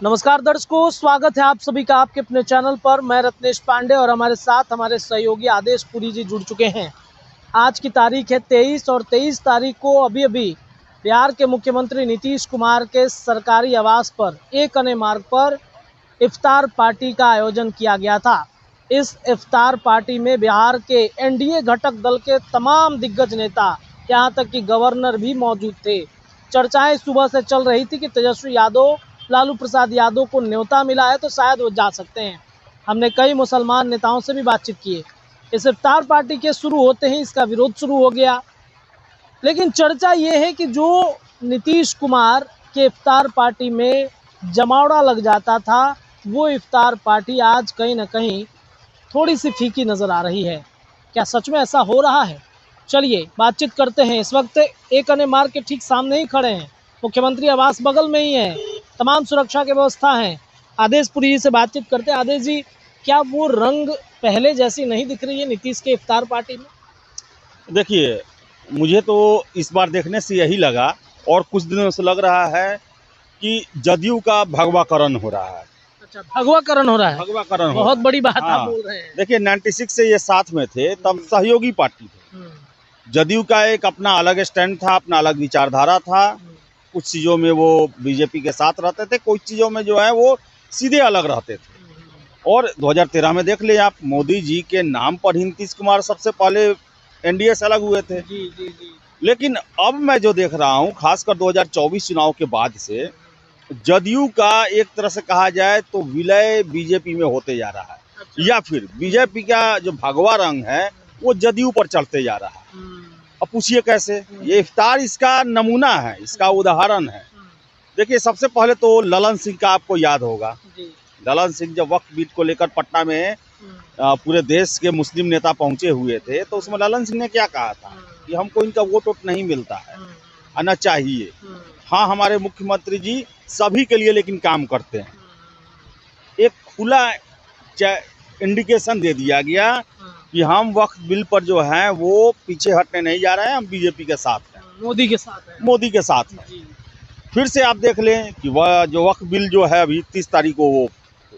नमस्कार दर्शकों, स्वागत है आप सभी का आपके अपने चैनल पर। मैं रत्नेश पांडे और हमारे साथ हमारे सहयोगी आदेश पुरी जी जुड़ चुके हैं। आज की तारीख है 23 और 23 तारीख को अभी बिहार के मुख्यमंत्री नीतीश कुमार के सरकारी आवास पर एक अने मार्ग पर इफ्तार पार्टी का आयोजन किया गया था। इस इफ्तार पार्टी में बिहार के एनडीए घटक दल के तमाम दिग्गज नेता, यहाँ तक कि गवर्नर भी मौजूद थे। चर्चाएं सुबह से चल रही थी कि तेजस्वी यादव, लालू प्रसाद यादव को न्योता मिला है तो शायद वो जा सकते हैं। हमने कई मुसलमान नेताओं से भी बातचीत की है। इस इफ्तार पार्टी के शुरू होते ही इसका विरोध शुरू हो गया। लेकिन चर्चा ये है कि जो नीतीश कुमार के इफ्तार पार्टी में जमावड़ा लग जाता था, वो इफ्तार पार्टी आज कहीं ना कहीं थोड़ी सी फीकी नज़र आ रही है। क्या सच में ऐसा हो रहा है? चलिए बातचीत करते हैं। इस वक्त एक अने मार्ग के ठीक सामने ही खड़े हैं। मुख्यमंत्री आवास बगल में ही है, तमाम सुरक्षा की व्यवस्था है। आदेश पुरी जी से बातचीत करते हैं। आदेश जी, क्या वो रंग पहले जैसी नहीं दिख रही है नीतीश के इफ्तार पार्टी में? देखिए, मुझे तो इस बार देखने से यही लगा और कुछ दिनों से लग रहा है कि जदयू का भगवाकरण हो रहा है। अच्छा, भगवाकरण हो रहा है। भगवाकरण हो बहुत रहा बड़ी बात है। आप हाँ, बोल रहे हैं। देखिए 96 से ये साथ में थे, तब सहयोगी पार्टी थे। जदयू का एक अपना अलग स्टैंड था, अपना अलग विचारधारा था। कुछ चीज़ों में वो बीजेपी के साथ रहते थे, कुछ चीज़ों में जो है वो सीधे अलग रहते थे। और 2013 में देख ले आप, मोदी जी के नाम पर ही नीतीश कुमार सबसे पहले एनडीए से अलग हुए थे। जी जी जी। लेकिन अब मैं जो देख रहा हूँ, खासकर 2024 चुनाव के बाद से जदयू का एक तरह से कहा जाए तो विलय बीजेपी में होते जा रहा है। अच्छा। या फिर बीजेपी का जो भगवा रंग है वो जदयू पर चढ़ते जा रहा है। अब पूछिए कैसे? ये इफ्तार इसका नमूना है, इसका उदाहरण है। देखिए, सबसे पहले तो ललन सिंह का आपको याद होगा। जी। ललन सिंह जब वक्फ बिल को लेकर पटना में पूरे देश के मुस्लिम नेता पहुंचे हुए थे, तो उसमें ललन सिंह ने क्या कहा था कि हमको इनका वोट नहीं मिलता है, आना चाहिए। हाँ, हमारे मुख्यमंत्री जी सभी के लिए लेकिन काम करते हैं। एक खुला इंडिकेशन दे दिया गया कि हम वक्फ बिल पर जो है वो पीछे हटने नहीं जा रहे हैं, हम बीजेपी के साथ हैं, मोदी के साथ है। मोदी के साथ हैं। जी। फिर से आप देख लें कि वह जो वक्फ बिल जो है अभी 30 तारीख को, वो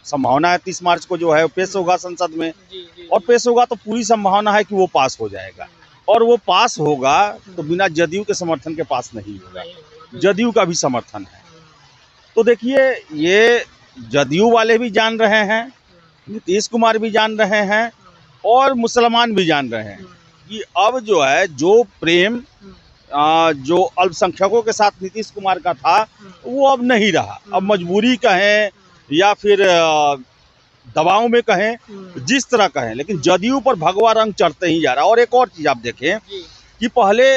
संभावना है 30 मार्च को जो है पेश होगा संसद में। जी जी। और पेश होगा तो पूरी संभावना है कि वो पास हो जाएगा। और वो पास होगा तो बिना जदयू के समर्थन के पास नहीं होगा, जदयू का भी समर्थन है। तो देखिए, ये जदयू वाले भी जान रहे हैं, नीतीश कुमार भी जान रहे हैं और मुसलमान भी जान रहे हैं कि अब जो है जो प्रेम जो अल्पसंख्यकों के साथ नीतीश कुमार का था वो अब नहीं रहा। अब मजबूरी कहें या फिर दबाव में कहें, जिस तरह कहें, लेकिन जदयू पर भगवा रंग चढ़ते ही जा रहा है। और एक और चीज़ आप देखें कि पहले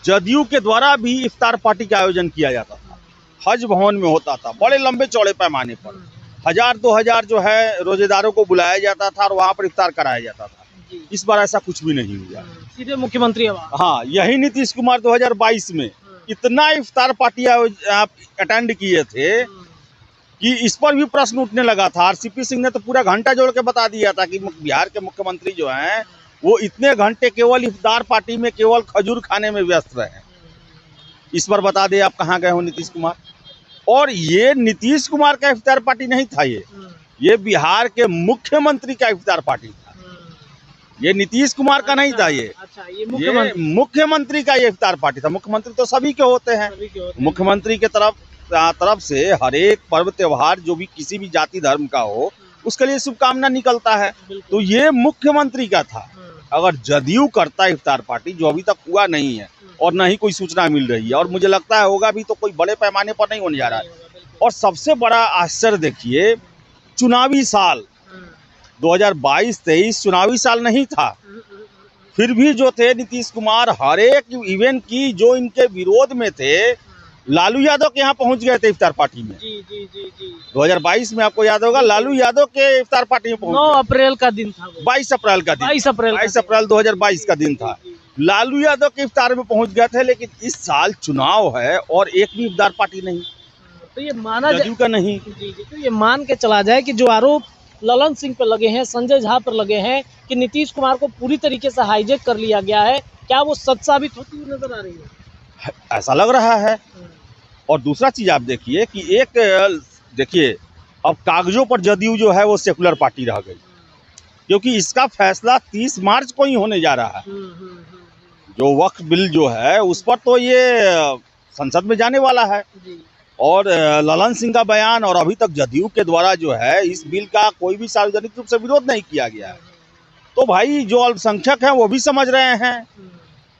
जदयू के द्वारा भी इफ्तार पार्टी का आयोजन किया जाता था, हज भवन में होता था, बड़े लंबे चौड़े पैमाने पर 1000-2000 जो है रोजेदारों को बुलाया जाता था और वहाँ पर इफ्तार कराया जाता था। इस बार ऐसा कुछ भी नहीं हुआ, सीधे मुख्यमंत्री आवास। हाँ, यही नीतीश कुमार 2022 में इतना इफ्तार पार्टी अटेंड किए थे कि इस पर भी प्रश्न उठने लगा था। आरसीपी सिंह ने तो पूरा घंटा जोड़ के बता दिया था कि बिहार के मुख्यमंत्री जो हैं वो इतने घंटे केवल इफ्तार पार्टी में केवल खजूर खाने में व्यस्त रहे। इस बार बता दें आप कहाँ गए हो नीतीश कुमार? और ये नीतीश कुमार का इफ्तार पार्टी नहीं था, ये बिहार के मुख्यमंत्री का इफ्तार पार्टी था। ये नीतीश कुमार का नहीं था, ये मुख्यमंत्री का ये इफ्तार पार्टी था। मुख्यमंत्री तो सभी के होते हैं, मुख्यमंत्री के तरफ से हर एक पर्व त्योहार जो भी किसी भी जाति धर्म का हो उसके लिए शुभकामना निकलता है। तो ये मुख्यमंत्री का था। अगर जदयू करता इफ्तार पार्टी, जो अभी तक हुआ नहीं है और न ही कोई सूचना मिल रही है, और मुझे लगता है होगा भी तो कोई बड़े पैमाने पर नहीं होने जा रहा है। और सबसे बड़ा आश्चर्य देखिए, चुनावी साल 2022-23 चुनावी साल नहीं था, फिर भी जो थे नीतीश कुमार हर एक इवेंट की जो इनके विरोध में थे, लालू यादव के यहाँ पहुंच गए थे इफ्तार पार्टी में। जी जी जी जी। 2022 में आपको याद होगा, लालू यादव के इफ्तार पार्टी में पहुंच 9 अप्रैल का दिन था, 22 अप्रैल का दिन, 22 अप्रैल 2022 का दिन था। लालू यादव के इफ्तार में पहुंच गए थे। लेकिन इस साल चुनाव है और एक भी इफ्तार पार्टी नहीं, तो ये माना जदयू का नहीं। जी, तो ये मान के चला जाए कि जो आरोप ललन सिंह पर लगे हैं, संजय झा पर लगे हैं कि नीतीश कुमार को पूरी तरीके से हाईजैक कर लिया गया है, क्या वो सच साबित होती हुई नजर आ रही है? ऐसा लग रहा है। और दूसरा चीज आप देखिए कि एक देखिए, अब कागजों पर जदयू जो है वो सेकुलर पार्टी रह गई, क्योंकि इसका फैसला 30 मार्च को ही होने जा रहा है। जो वक्फ बिल जो है उस पर तो ये संसद में जाने वाला है, और ललन सिंह का बयान और अभी तक जदयू के द्वारा जो है इस बिल का कोई भी सार्वजनिक रूप से विरोध नहीं किया गया है। तो भाई जो अल्पसंख्यक हैं वो भी समझ रहे हैं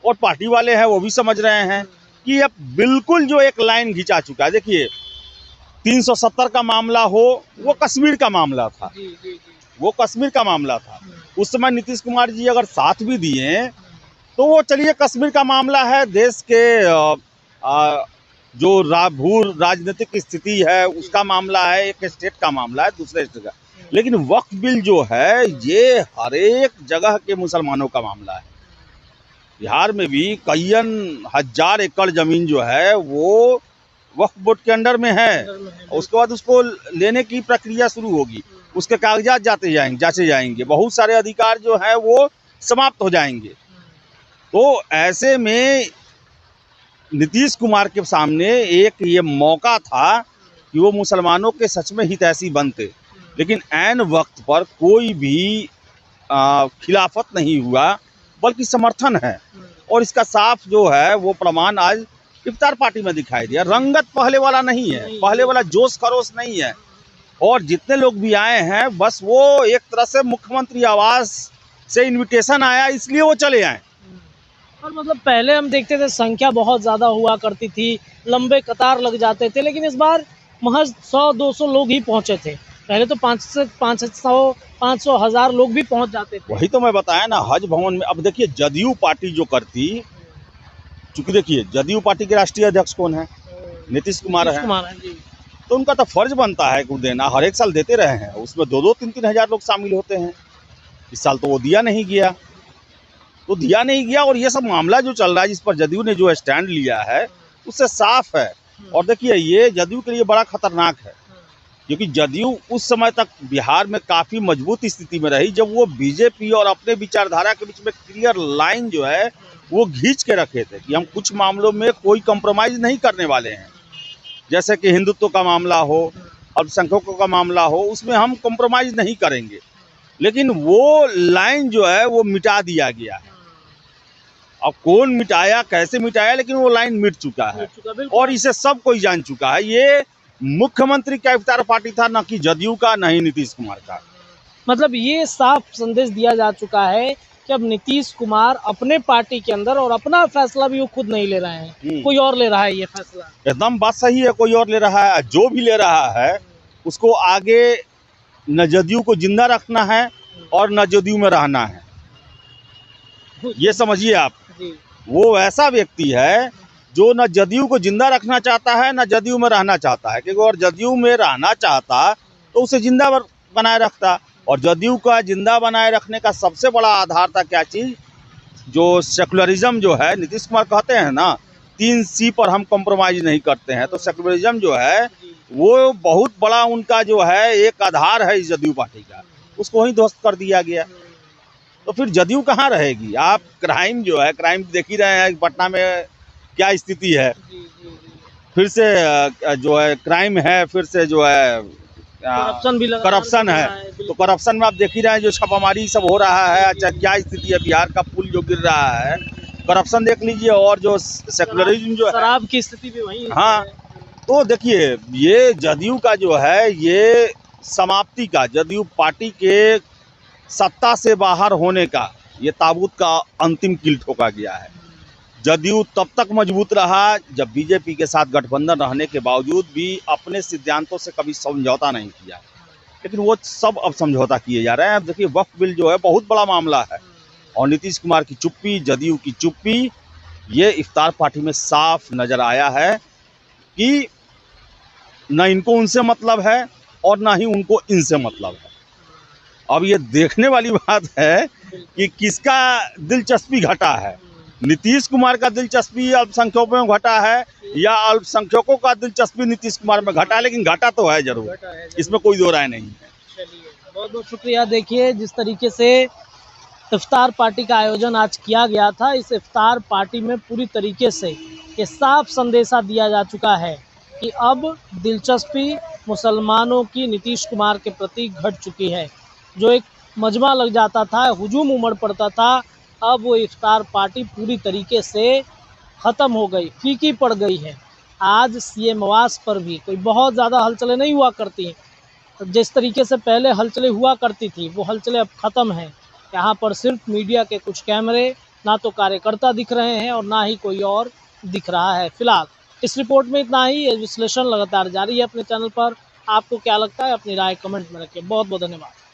और पार्टी वाले हैं वो भी समझ रहे हैं कि अब बिल्कुल जो एक लाइन खिंचा चुका है। देखिए, 370 का मामला हो, वो कश्मीर का मामला था, वो कश्मीर का मामला था। उस समय नीतीश कुमार जी अगर साथ भी दिए तो वो चलिए कश्मीर का मामला है, देश के जो भू राजनीतिक स्थिति है उसका मामला है, एक स्टेट का मामला है, दूसरे स्टेट का। लेकिन वक्फ बिल जो है ये हर एक जगह के मुसलमानों का मामला है। बिहार में भी कईयन हजार एकड़ जमीन जो है वो वक्फ बोर्ड के अंडर में है, उसके बाद उसको लेने की प्रक्रिया शुरू होगी, उसके कागजात जांचे जाएंगे, बहुत सारे अधिकार जो है वो समाप्त हो जाएंगे। तो ऐसे में नीतीश कुमार के सामने एक ये मौका था कि वो मुसलमानों के सच में हितैषी बनते, लेकिन ऐन वक्त पर कोई भी खिलाफत नहीं हुआ, बल्कि समर्थन है। और इसका साफ जो है वो प्रमाण आज इफ्तार पार्टी में दिखाई दिया। रंगत पहले वाला नहीं है, पहले वाला जोश खरोश नहीं है। और जितने लोग भी आए हैं बस वो एक तरह से मुख्यमंत्री आवास से इनविटेशन आया इसलिए वो चले आए। और मतलब पहले हम देखते थे संख्या बहुत ज़्यादा हुआ करती थी, लंबे कतार लग जाते थे, लेकिन इस बार महज 100-200 लोग ही पहुंचे थे। पहले तो 500 1000 लोग भी पहुंच जाते थे। वही तो मैं बताया ना, हज भवन में। अब देखिए जदयू पार्टी जो करती, चूंकि देखिए जदयू पार्टी के राष्ट्रीय अध्यक्ष कौन है? नीतीश कुमार है जी। तो उनका तो फर्ज बनता है कि देना, हर एक साल देते रहे हैं, उसमें 2-3 हजार लोग शामिल होते हैं। इस साल तो वो दिया नहीं गया, तो दिया नहीं गया। और ये सब मामला जो चल रहा है जिस पर जदयू ने जो स्टैंड लिया है उससे साफ है। और देखिए ये जदयू के लिए बड़ा खतरनाक है, क्योंकि जदयू उस समय तक बिहार में काफ़ी मजबूत स्थिति में रही जब वो बीजेपी और अपने विचारधारा के बीच में क्लियर लाइन जो है वो खींच के रखे थे कि हम कुछ मामलों में कोई कॉम्प्रोमाइज़ नहीं करने वाले हैं। जैसे कि हिंदुत्व का मामला हो, अल्पसंख्यकों का मामला हो, उसमें हम कॉम्प्रोमाइज़ नहीं करेंगे। लेकिन वो लाइन जो है वो मिटा दिया गया है। अब कौन मिटाया, कैसे मिटाया, लेकिन वो लाइन मिट चुका है और इसे सब कोई जान चुका है। ये मुख्यमंत्री का इफ्तार पार्टी था, न कि जदयू का, न ही नीतीश कुमार का। मतलब ये साफ संदेश दिया जा चुका है कि अब नीतीश कुमार अपने पार्टी के अंदर और अपना फैसला भी वो खुद नहीं ले रहे हैं, कोई और ले रहा है ये फैसला। एकदम बात सही है, कोई और ले रहा है। जो भी ले रहा है उसको आगे न जदयू को जिंदा रखना है और न जदयू में रहना है, ये समझिए आप। वो ऐसा व्यक्ति है जो न जदयू को जिंदा रखना चाहता है न जदयू में रहना चाहता है, क्योंकि और जदयू में रहना चाहता तो उसे जिंदा बनाए रखता। और जदयू का जिंदा बनाए रखने का सबसे बड़ा आधार था क्या चीज़? जो सेकुलरिज्म जो है, नीतीश कुमार कहते हैं ना 3C पर हम कॉम्प्रोमाइज नहीं करते हैं, तो सेकुलरिज्म जो है वो बहुत बड़ा उनका जो है एक आधार है इस जदयू पार्टी का, उसको ही ध्वस्त कर दिया गया। तो फिर जदयू कहाँ रहेगी? आप क्राइम जो है, क्राइम देख ही रहे हैं पटना में क्या स्थिति है। फिर से जो है क्राइम है, फिर से जो है करप्शन है। तो करप्शन में आप देख ही रहे हैं जो छापामारी सब हो रहा है। अच्छा क्या स्थिति है बिहार का, पुल जो गिर रहा है, करप्शन देख लीजिए। और जो सेकुलरिज्म जो है, शराब की स्थिति भी वही है। हाँ, तो देखिए ये जदयू का जो है ये समाप्ति का, जदयू पार्टी के सत्ता से बाहर होने का ये ताबूत का अंतिम कील ठोका गया है। जदयू तब तक मजबूत रहा जब बीजेपी के साथ गठबंधन रहने के बावजूद भी अपने सिद्धांतों से कभी समझौता नहीं किया, लेकिन वो सब अब समझौता किए जा रहे हैं। अब देखिए वक्फ बिल जो है बहुत बड़ा मामला है और नीतीश कुमार की चुप्पी, जदयू की चुप्पी, ये इफ्तार पार्टी में साफ नजर आया है कि न इनको उनसे मतलब है और ना ही उनको इनसे मतलब है। अब ये देखने वाली बात है कि किसका दिलचस्पी घटा है। नीतीश कुमार का दिलचस्पी अल्पसंख्यकों में घटा है या अल्पसंख्यकों का दिलचस्पी नीतीश कुमार में घटा है, लेकिन घटा तो है जरूर, इसमें कोई दो राय नहीं है। चलिए बहुत बहुत शुक्रिया। देखिए जिस तरीके से इफ्तार पार्टी का आयोजन आज किया गया था, इस इफ्तार पार्टी में पूरी तरीके से ये साफ संदेशा दिया जा चुका है कि अब दिलचस्पी मुसलमानों की नीतीश कुमार के प्रति घट चुकी है। जो एक मजमा लग जाता था, हुजूम उमड़ पड़ता था, अब वो इफ्तार पार्टी पूरी तरीके से ख़त्म हो गई, फीकी पड़ गई है। आज सीएम आवास पर भी कोई बहुत ज़्यादा हलचलें नहीं हुआ करती। जिस तरीके से पहले हलचलें हुआ करती थी, वो हलचलें अब ख़त्म हैं। यहाँ पर सिर्फ मीडिया के कुछ कैमरे, ना तो कार्यकर्ता दिख रहे हैं और ना ही कोई और दिख रहा है। फिलहाल इस रिपोर्ट में इतना ही। ये विश्लेषण लगातार जारी है अपने चैनल पर। आपको क्या लगता है, अपनी राय कमेंट में रखें। बहुत बहुत धन्यवाद।